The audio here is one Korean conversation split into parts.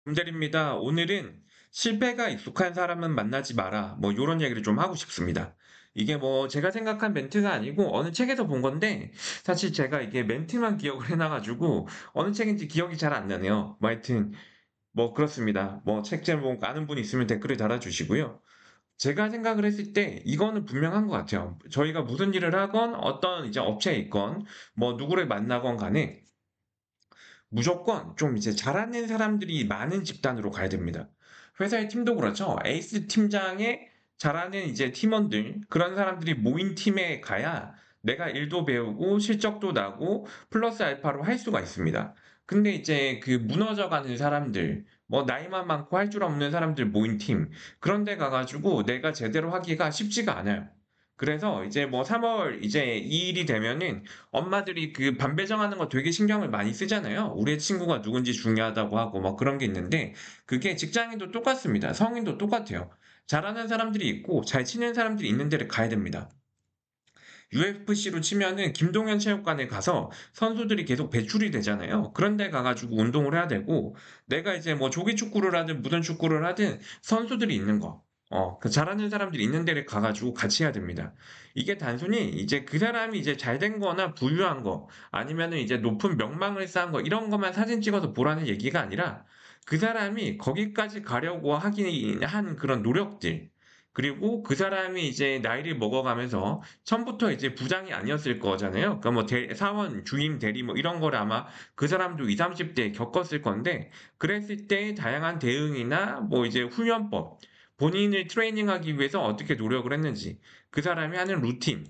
김대리입니다. 오늘은 실패가 익숙한 사람은 만나지 마라. 요런 얘기를 좀 하고 싶습니다. 이게 제가 생각한 멘트가 아니고 어느 책에서 본 건데, 사실 제가 이게 멘트만 기억을 해놔가지고 어느 책인지 기억이 잘 안 나네요. 하여튼, 그렇습니다. 책 제목 아는 분 있으면 댓글을 달아주시고요. 제가 생각을 했을 때 이거는 분명한 것 같아요. 저희가 무슨 일을 하건 어떤 이제 업체에 있건 누구를 만나건 간에 무조건 좀 이제 잘하는 사람들이 많은 집단으로 가야 됩니다. 회사의 팀도 그렇죠. 에이스 팀장의 잘하는 이제 팀원들, 그런 사람들이 모인 팀에 가야 내가 일도 배우고 실적도 나고 플러스 알파로 할 수가 있습니다. 근데 이제 그 무너져가는 사람들, 나이만 많고 할 줄 없는 사람들 모인 팀, 그런 데 가가지고 내가 제대로 하기가 쉽지가 않아요. 그래서 이제 3월 이제 2일이 되면은 엄마들이 그 반 배정하는 거 되게 신경을 많이 쓰잖아요. 우리 친구가 누군지 중요하다고 하고 그런 게 있는데 그게 직장인도 똑같습니다. 성인도 똑같아요. 잘하는 사람들이 있고 잘 치는 사람들이 있는 데를 가야 됩니다. UFC로 치면은 김동현 체육관에 가서 선수들이 계속 배출이 되잖아요. 그런 데 가가지고 운동을 해야 되고 내가 이제 조기 축구를 하든 무슨 축구를 하든 선수들이 있는 거. 그 잘하는 사람들이 있는 데를 가가지고 같이 해야 됩니다. 이게 단순히 이제 그 사람이 이제 잘 된 거나 부유한 거, 아니면은 이제 높은 명망을 쌓은 거, 이런 것만 사진 찍어서 보라는 얘기가 아니라 그 사람이 거기까지 가려고 하긴 한 그런 노력들, 그리고 그 사람이 이제 나이를 먹어가면서 처음부터 이제 부장이 아니었을 거잖아요. 그러니까 사원, 주임, 대리 이런 거를 아마 그 사람도 20, 30대에 겪었을 건데, 그랬을 때 다양한 대응이나 이제 훈련법, 본인을 트레이닝하기 위해서 어떻게 노력을 했는지, 그 사람이 하는 루틴,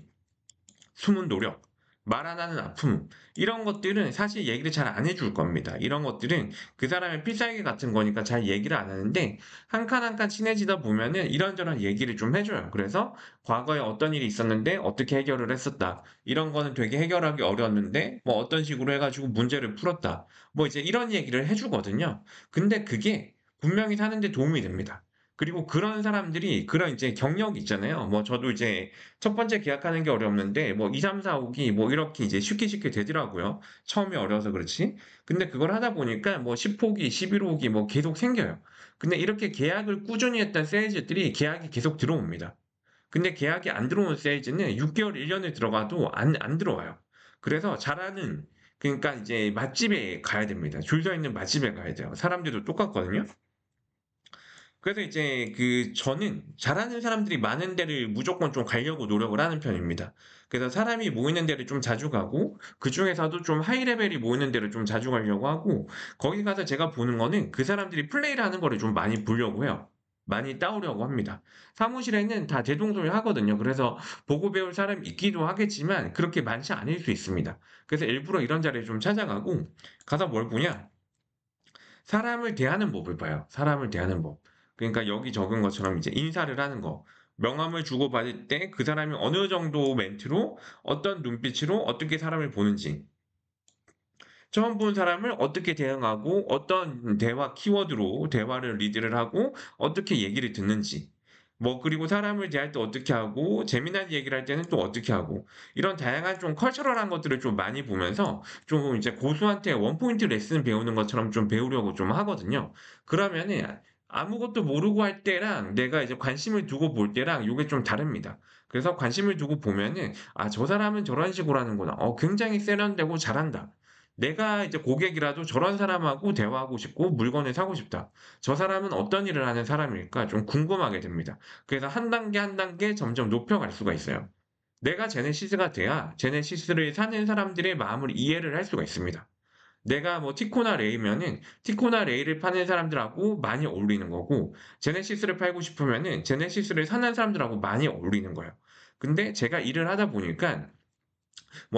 숨은 노력, 말 안 하는 아픔, 이런 것들은 사실 얘기를 잘 안 해줄 겁니다. 이런 것들은 그 사람의 필살기 같은 거니까 잘 얘기를 안 하는데, 한 칸 한 칸 친해지다 보면은 이런저런 얘기를 좀 해줘요. 그래서 과거에 어떤 일이 있었는데 어떻게 해결을 했었다. 이런 거는 되게 해결하기 어려웠는데, 어떤 식으로 해가지고 문제를 풀었다. 이제 이런 얘기를 해주거든요. 근데 그게 분명히 사는데 도움이 됩니다. 그리고 그런 사람들이 그런 이제 경력이 있잖아요. 저도 이제 첫 번째 계약하는 게 어렵는데 2, 3, 4, 5기 이렇게 이제 쉽게 쉽게 되더라고요. 처음에 어려서 그렇지. 근데 그걸 하다 보니까 10호기, 11호기 계속 생겨요. 근데 이렇게 계약을 꾸준히 했던 세일즈들이 계약이 계속 들어옵니다. 근데 계약이 안 들어온 세일즈는 6개월, 1년을 들어가도 안 들어와요. 그래서 잘하는, 그러니까 이제 맛집에 가야 됩니다. 줄 서 있는 맛집에 가야 돼요. 사람들도 똑같거든요. 그래서 이제 저는 잘하는 사람들이 많은 데를 무조건 좀 가려고 노력을 하는 편입니다. 그래서 사람이 모이는 데를 좀 자주 가고, 그 중에서도 좀 하이 레벨이 모이는 데를 좀 자주 가려고 하고, 거기 가서 제가 보는 거는 그 사람들이 플레이를 하는 거를 좀 많이 보려고 해요. 많이 따오려고 합니다. 사무실에는 다 대동소이 하거든요. 그래서 보고 배울 사람이 있기도 하겠지만, 그렇게 많지 않을 수 있습니다. 그래서 일부러 이런 자리에 좀 찾아가고, 가서 뭘 보냐? 사람을 대하는 법을 봐요. 사람을 대하는 법. 그러니까 여기 적은 것처럼 이제 인사를 하는 거. 명함을 주고받을 때 그 사람이 어느 정도 멘트로 어떤 눈빛으로 어떻게 사람을 보는지. 처음 본 사람을 어떻게 대응하고 어떤 대화 키워드로 대화를 리드를 하고 어떻게 얘기를 듣는지. 그리고 사람을 대할 때 어떻게 하고, 재미난 얘기를 할 때는 또 어떻게 하고, 이런 다양한 좀 컬처럴한 것들을 좀 많이 보면서, 좀 이제 고수한테 원포인트 레슨 배우는 것처럼 좀 배우려고 좀 하거든요. 그러면은, 아무것도 모르고 할 때랑 내가 이제 관심을 두고 볼 때랑 이게 좀 다릅니다. 그래서 관심을 두고 보면은, 아, 저 사람은 저런 식으로 하는구나. 굉장히 세련되고 잘한다. 내가 이제 고객이라도 저런 사람하고 대화하고 싶고 물건을 사고 싶다. 저 사람은 어떤 일을 하는 사람일까 좀 궁금하게 됩니다. 그래서 한 단계 한 단계 점점 높여갈 수가 있어요. 내가 제네시스가 돼야 제네시스를 사는 사람들의 마음을 이해를 할 수가 있습니다. 내가 티코나 레이면은 티코나 레이를 파는 사람들하고 많이 어울리는 거고, 제네시스를 팔고 싶으면은 제네시스를 사는 사람들하고 많이 어울리는 거예요. 근데 제가 일을 하다 보니까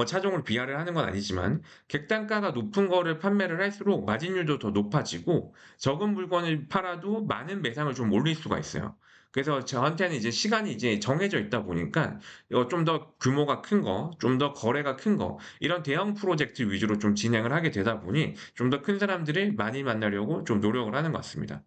차종을 비하를 하는 건 아니지만 객단가가 높은 거를 판매를 할수록 마진율도 더 높아지고 적은 물건을 팔아도 많은 매상을 좀 올릴 수가 있어요. 그래서 저한테는 이제 시간이 이제 정해져 있다 보니까 좀 더 규모가 큰 거, 좀 더 거래가 큰 거, 이런 대형 프로젝트 위주로 좀 진행을 하게 되다 보니 좀 더 큰 사람들을 많이 만나려고 좀 노력을 하는 것 같습니다.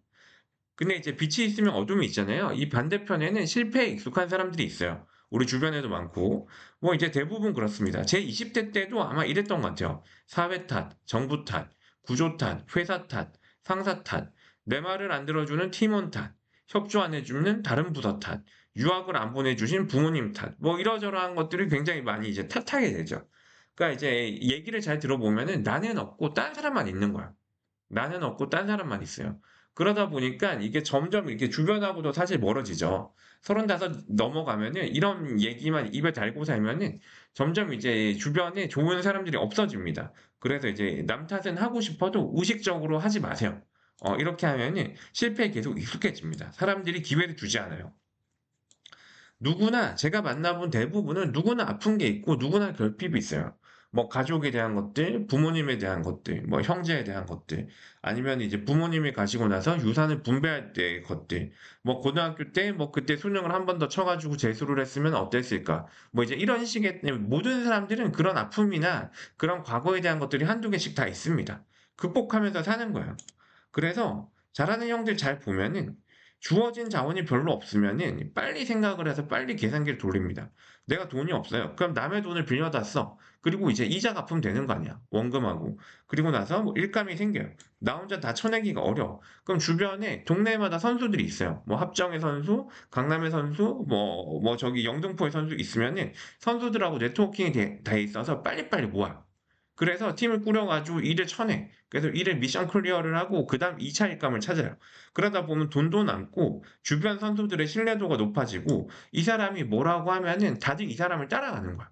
근데 이제 빛이 있으면 어둠이 있잖아요. 이 반대편에는 실패에 익숙한 사람들이 있어요. 우리 주변에도 많고. 이제 대부분 그렇습니다. 제 20대 때도 아마 이랬던 것 같아요. 사회 탓, 정부 탓, 구조 탓, 회사 탓, 상사 탓. 내 말을 안 들어주는 팀원 탓, 협조 안 해주는 다른 부서 탓, 유학을 안 보내주신 부모님 탓, 뭐 이러저러한 것들이 굉장히 많이 이제 탓하게 되죠. 그러니까 이제 얘기를 잘 들어보면은 나는 없고 딴 사람만 있는 거야. 나는 없고 딴 사람만 있어요. 그러다 보니까 이게 점점 이렇게 주변하고도 사실 멀어지죠. 35 넘어가면은 이런 얘기만 입에 달고 살면은 점점 이제 주변에 좋은 사람들이 없어집니다. 그래서 이제 남 탓은 하고 싶어도 의식적으로 하지 마세요. 이렇게 하면은 실패에 계속 익숙해집니다. 사람들이 기회를 주지 않아요. 누구나 제가 만나본 대부분은 누구나 아픈 게 있고 누구나 결핍이 있어요. 뭐 가족에 대한 것들, 부모님에 대한 것들, 뭐 형제에 대한 것들, 아니면 이제 부모님이 가시고 나서 유산을 분배할 때의 것들, 뭐 고등학교 때 뭐 그때 수능을 한 번 더 쳐가지고 재수를 했으면 어땠을까? 뭐 이제 이런 식의 모든 사람들은 그런 아픔이나 그런 과거에 대한 것들이 한두 개씩 다 있습니다. 극복하면서 사는 거예요. 그래서 잘하는 형들 잘 보면은 주어진 자원이 별로 없으면은 빨리 생각을 해서 빨리 계산기를 돌립니다. 내가 돈이 없어요. 그럼 남의 돈을 빌려다 써. 그리고 이제 이자 갚으면 되는 거 아니야. 원금하고. 그리고 나서 뭐 일감이 생겨요. 나 혼자 다 쳐내기가 어려워. 그럼 주변에 동네마다 선수들이 있어요. 뭐 합정의 선수, 강남의 선수, 뭐 저기 영등포의 선수 있으면은 선수들하고 네트워킹이 돼 있어서 빨리빨리 모아. 그래서 팀을 꾸려가지고 일을 쳐내. 그래서 일을 미션 클리어를 하고 그 다음 2차 일감을 찾아요. 그러다 보면 돈도 남고 주변 선수들의 신뢰도가 높아지고 이 사람이 뭐라고 하면은 다들 이 사람을 따라가는 거야.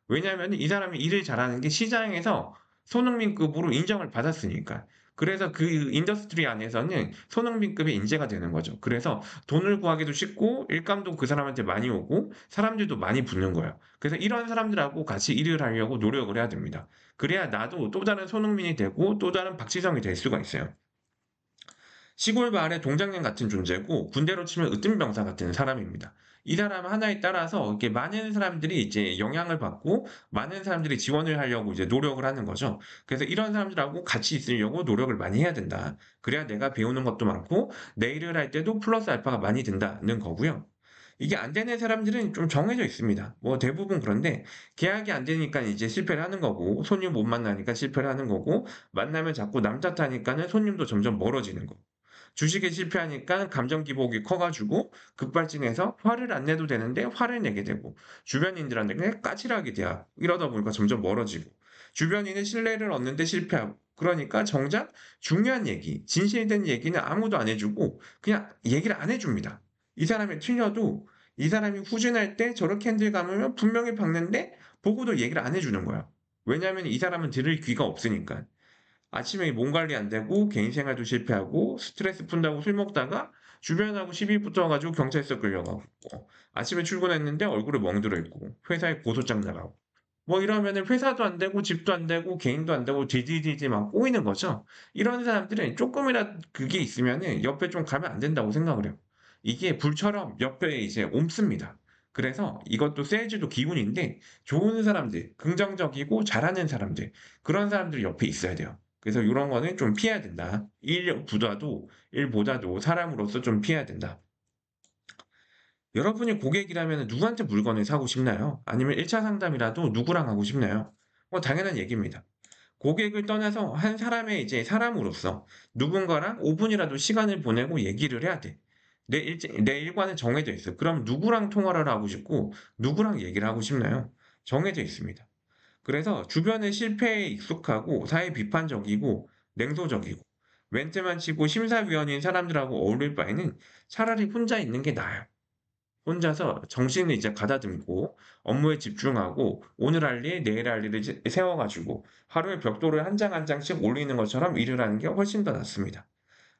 왜냐하면 이 사람이 일을 잘하는 게 시장에서 손흥민급으로 인정을 받았으니까. 그래서 그 인더스트리 안에서는 손흥민급의 인재가 되는 거죠. 그래서 돈을 구하기도 쉽고 일감도 그 사람한테 많이 오고 사람들도 많이 붙는 거예요. 그래서 이런 사람들하고 같이 일을 하려고 노력을 해야 됩니다. 그래야 나도 또 다른 손흥민이 되고 또 다른 박지성이 될 수가 있어요. 시골 마을의 동장님 같은 존재고 군대로 치면 으뜸병사 같은 사람입니다. 이 사람 하나에 따라서 이렇게 많은 사람들이 이제 영향을 받고 많은 사람들이 지원을 하려고 이제 노력을 하는 거죠. 그래서 이런 사람들하고 같이 있으려고 노력을 많이 해야 된다. 그래야 내가 배우는 것도 많고 내 일을 할 때도 플러스 알파가 많이 된다는 거고요. 이게 안 되는 사람들은 좀 정해져 있습니다. 뭐 대부분 그런데 계약이 안 되니까 이제 실패를 하는 거고 손님 못 만나니까 실패를 하는 거고 만나면 자꾸 남 탓하니까는 손님도 점점 멀어지는 거. 주식에 실패하니까 감정 기복이 커가지고 급발진해서 화를 안 내도 되는데 화를 내게 되고 주변인들한테 까칠하게 대하고 이러다 보니까 점점 멀어지고 주변인은 신뢰를 얻는데 실패하고 그러니까 정작 중요한 얘기, 진실된 얘기는 아무도 안 해주고 그냥 얘기를 안 해줍니다. 이 사람이 틀려도 이 사람이 후진할 때 저렇게 핸들 감으면 분명히 박는데 보고도 얘기를 안 해주는 거야. 왜냐하면 이 사람은 들을 귀가 없으니까. 아침에 몸 관리 안 되고 개인 생활도 실패하고 스트레스 푼다고 술 먹다가 주변하고 시비 붙어가지고 경찰서 끌려가고 아침에 출근했는데 얼굴에 멍들어 있고 회사에 고소장 나가고 뭐 이러면은 회사도 안 되고 집도 안 되고 개인도 안 되고 디디디디 막 꼬이는 거죠. 이런 사람들은 조금이라 그게 있으면은 옆에 좀 가면 안 된다고 생각을 해요. 이게 불처럼 옆에 이제 옮습니다. 그래서 이것도 세일즈도 기운인데 좋은 사람들, 긍정적이고 잘하는 사람들 그런 사람들이 옆에 있어야 돼요. 그래서 이런 거는 좀 피해야 된다. 일보다도 사람으로서 좀 피해야 된다. 여러분이 고객이라면 누구한테 물건을 사고 싶나요? 아니면 1차 상담이라도 누구랑 하고 싶나요? 뭐 당연한 얘기입니다. 고객을 떠나서 한 사람의 이제 사람으로서 누군가랑 5분이라도 시간을 보내고 얘기를 해야 돼. 내 일과는 정해져 있어. 그럼 누구랑 통화를 하고 싶고 누구랑 얘기를 하고 싶나요? 정해져 있습니다. 그래서 주변의 실패에 익숙하고 사회 비판적이고 냉소적이고 멘트만 치고 심사위원인 사람들하고 어울릴 바에는 차라리 혼자 있는 게 나아요. 혼자서 정신을 이제 가다듬고 업무에 집중하고 오늘 할 일, 내일 할 일을 세워가지고 하루에 벽돌을 한 장 한 장씩 올리는 것처럼 일을 하는 게 훨씬 더 낫습니다.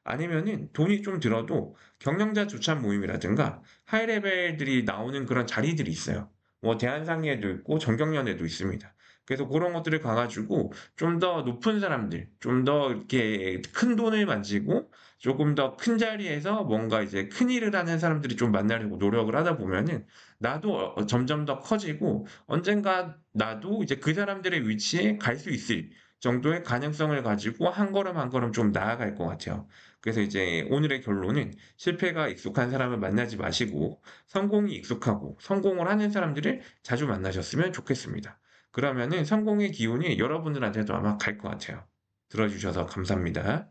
아니면은 돈이 좀 들어도 경영자 주찬 모임이라든가 하이레벨들이 나오는 그런 자리들이 있어요. 뭐 대한상의에도 있고 정경련에도 있습니다. 그래서 그런 것들을 가가지고 좀 더 높은 사람들, 좀 더 이렇게 큰 돈을 만지고 조금 더 큰 자리에서 뭔가 이제 큰 일을 하는 사람들이 좀 만나려고 노력을 하다 보면은 나도 점점 더 커지고 언젠가 나도 이제 그 사람들의 위치에 갈 수 있을 정도의 가능성을 가지고 한 걸음 한 걸음 좀 나아갈 것 같아요. 그래서 이제 오늘의 결론은 실패가 익숙한 사람을 만나지 마시고 성공이 익숙하고 성공을 하는 사람들을 자주 만나셨으면 좋겠습니다. 그러면은 성공의 기운이 여러분들한테도 아마 갈 것 같아요. 들어주셔서 감사합니다.